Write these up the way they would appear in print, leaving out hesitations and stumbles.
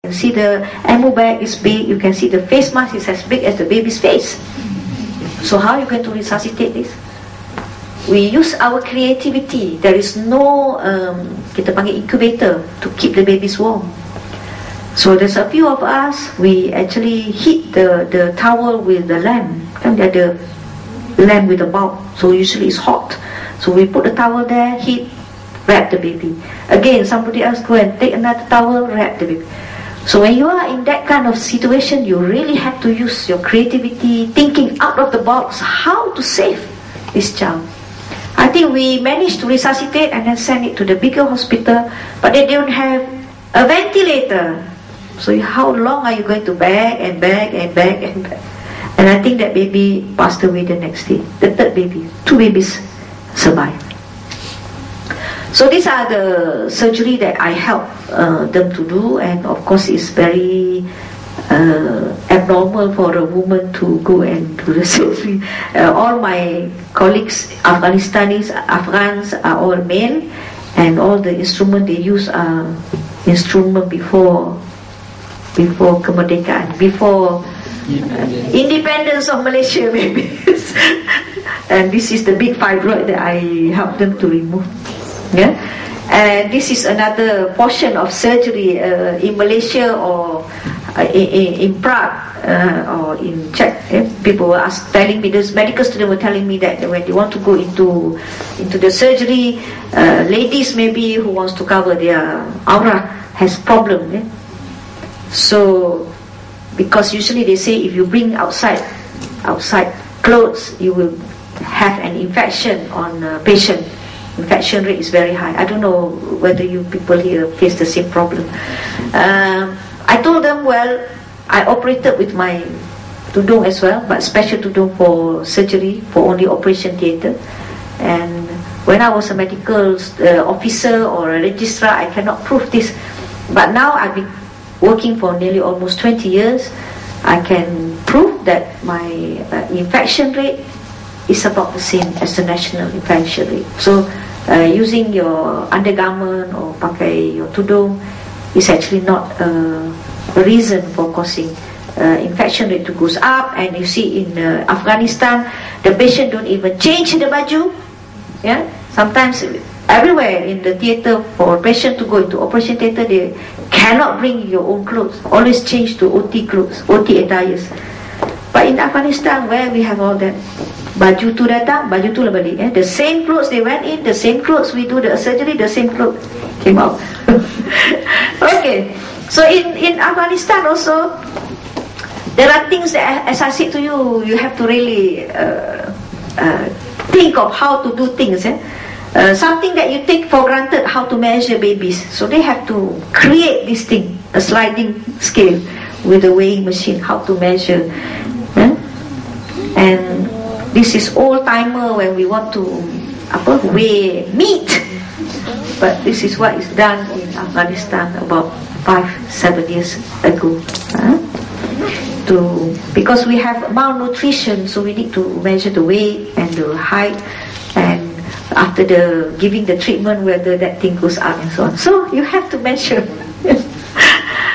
You see the ammo bag is big, you can see the face mask is as big as the baby's face. So how are you going to resuscitate this? We use our creativity. There is no kita panggil incubator to keep the babies warm. So there's a few of us, we actually heat the towel with the lamp. Kan dia ada lamp with a bulb, so usually it's hot. So we put the towel there, heat, wrap the baby. Again, somebody else go and take another towel, wrap the baby. So when you are in that kind of situation, you really have to use your creativity, thinking out of the box, how to save this child. I think we managed to resuscitate and then send it to the bigger hospital, but they don't have a ventilator. So how long are you going to beg and beg and beg and beg? And I think that baby passed away the next day. The third baby, 2 babies survived. So these are the surgery that I help them to do, and of course it's very abnormal for a woman to go and do the surgery. All my colleagues, Afghans are all male, and all the instruments they use are instrument before kemerdekaan, before independence of Malaysia maybe. And this is the big fibroid that I help them to remove. Yeah, and this is another portion of surgery in Malaysia or in Prague or in Czech. People were telling me, this medical student were telling me that when they want to go into the surgery, ladies maybe who wants to cover their aura has problem. So because usually they say if you bring outside clothes, you will have an infection on a patient. Infection rate is very high. I don't know whether you people here face the same problem. I told them, well, I operated with my tudung as well, but special tudung for surgery, for only operation theatre. And when I was a medical officer or a registrar, I cannot prove this. But now I've been working for nearly almost 20 years. I can prove that my infection rate is about the same as the national infection rate. So using your undergarment or pakai your tudung is actually not a reason for causing infection rate to goes up. And you see in Afghanistan, the patient don't even change the baju. Yeah, sometimes everywhere in the theatre for a patient to go into operation theatre, they cannot bring your own clothes. Always change to OT clothes, OT attires. But in Afghanistan, where we have all that, baju tu datang, baju tu lah balik. The same clothes they went in, the same clothes we do the surgery, the same clothes came out. Okay, so in Afghanistan also, there are things that, as I said to you, you have to really think of how to do things. Something that you take for granted, how to measure babies. So they have to create this thing, a sliding scale with a weighing machine, how to measure. And this is old-timer when we want to weigh meat. But this is what is done in Afghanistan about 5-7 years ago. Because we have malnutrition, so we need to measure the weight and the height, and after giving the treatment, whether that thing goes up and so on. So you have to measure.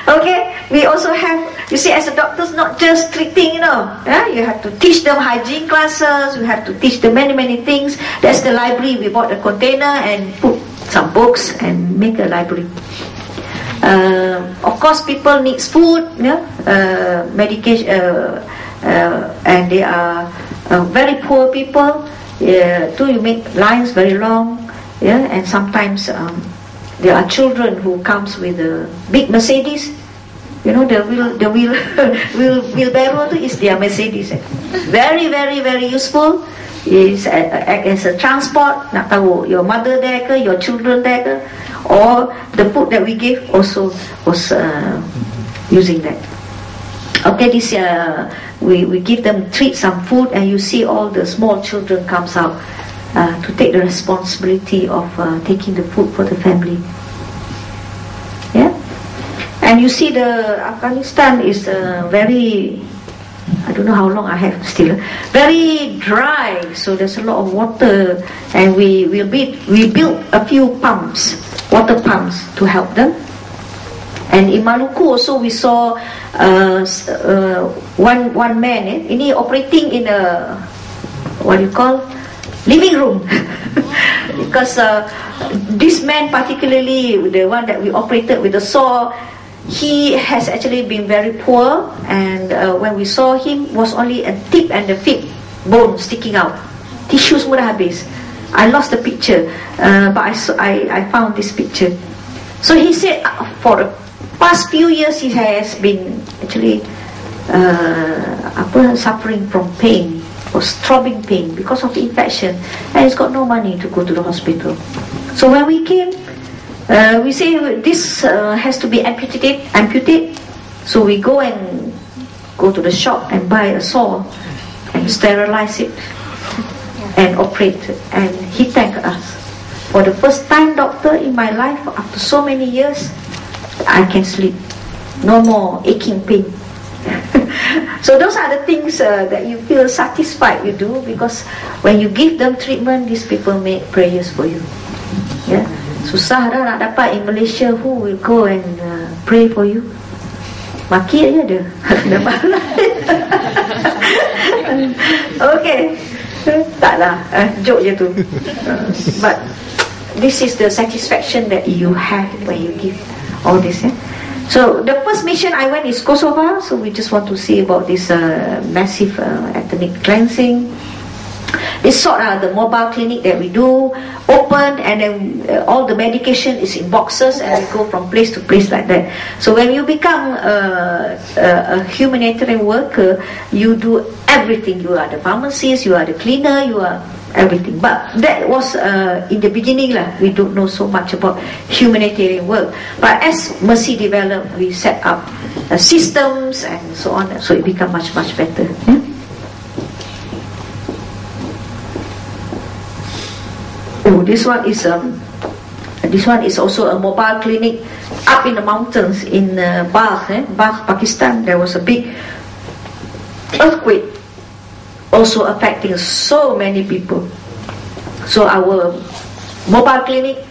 Okay, we also have, you see, as a doctor, not just treating, you have to teach them hygiene classes, you have to teach them many things. That's the library. We bought a container and put some books and make a library. Of course, people need food, medication, and they are very poor people. You make lines very long, and sometimes there are children who comes with a big Mercedes. The wheelbarrow is their Mercedes. Very useful. Is as a transport. Nak tahu your mother there ke, your children there ke, or the food that we gave also was using that. Okay, this we give them treat some food, and you see all the small children comes out to take the responsibility of taking the food for the family. Yeah, and you see the Afghanistan is very, I don't know how long I have still, very dry, so there's a lot of water, and we built a few pumps, water pumps, to help them. And in Maluku also we saw one man ini operating in a what you call living room because this man, particularly the one that we operated with the saw, he has actually been very poor, and when we saw him was only a tip and the feet bone sticking out. Tissues semua dah habis. I lost the picture, but I found this picture. So he said for the past few years he has been actually suffering from pain, was throbbing pain because of the infection, and he's got no money to go to the hospital. So when we came, we say this has to be amputated. So we go to the shop and buy a saw and sterilize it and operate. And he thanked us. For the first time, doctor, in my life, after so many years, I can sleep. No more aching pain. So those are the things that you feel satisfied you do, because when you give them treatment, these people make prayers for you. Yeah, susah dah nak dapat in Malaysia who will go and pray for you. Maki aja ada. Okay, taklah, joke je tu. But this is the satisfaction that you have when you give all this. So the first mission I went is Kosovo. So we just want to see about this massive ethnic cleansing. They sort out the mobile clinic that we do, open, and then all the medication is in boxes, and we go from place to place like that. So when you become a humanitarian worker, you do everything. You are the pharmacist, you are the cleaner, you are everything. But that was in the beginning lah. We don't know so much about humanitarian work. But as Mercy developed, we set up systems and so on, so it became much better. Oh, this one is also a mobile clinic up in the mountains in Balkh, Pakistan. There was a big earthquake, also affecting so many people. So our mobile clinic,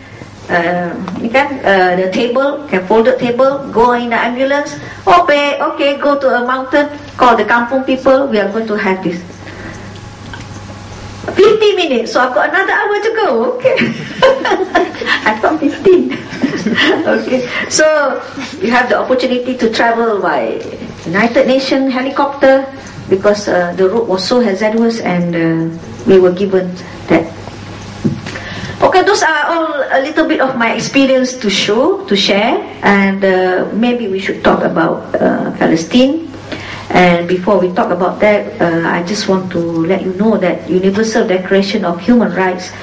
the table, can folded table, go in the ambulance. Okay, go to a mountain, call the kampung people. We are going to have this. 50 minutes, so I've got another hour to go. Okay. I thought 15. Okay, so you have the opportunity to travel by United Nations helicopter, because the route was so hazardous, and we were given that. Okay, those are all a little bit of my experience to share, and maybe we should talk about Palestine. And before we talk about that, I just want to let you know that Universal Declaration of Human Rights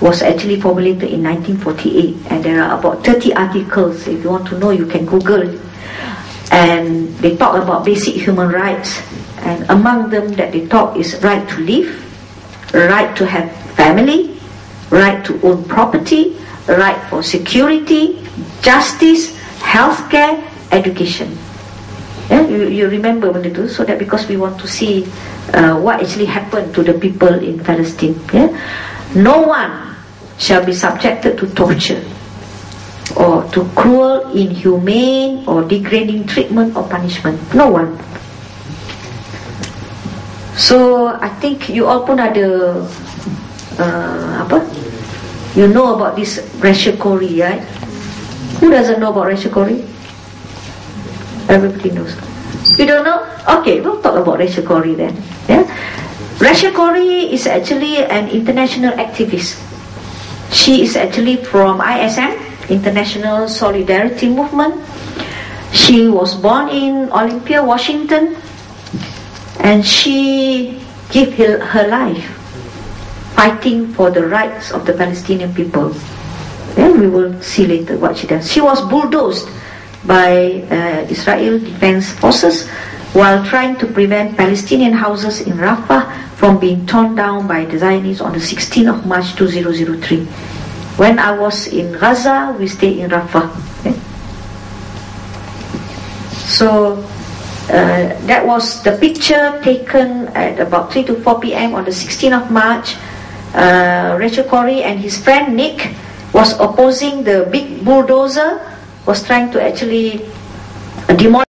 was actually formulated in 1948, and there are about 30 articles. If you want to know, you can Google. And they talk about basic human rights, and among them that they talk is right to live, right to have family, right to own property, right for security, justice, healthcare, education. Yeah, you remember when they do, so that because we want to see what actually happened to the people in Palestine. Yeah? No one shall be subjected to torture or to cruel, inhumane or degrading treatment or punishment. No one. So I think you all pun ada you know about this racial Corey, right? Who doesn't know about racial Corey? Everybody knows. You don't know? Okay, we'll talk about Rachel Corrie then. Yeah? Rachel Corrie is actually an international activist. She is actually from ISM, International Solidarity Movement. She was born in Olympia, Washington, and she gave her life fighting for the rights of the Palestinian people. Then we will see later what she does. She was bulldozed by Israel Defense Forces while trying to prevent Palestinian houses in Rafah from being torn down by the Zionists on the 16th of March 2003. When I was in Gaza, we stayed in Rafah. Okay? So that was the picture taken at about 3 to 4 p.m. on the 16th of March. Rachel Corrie and his friend Nick was opposing the big bulldozer, was trying to actually demolish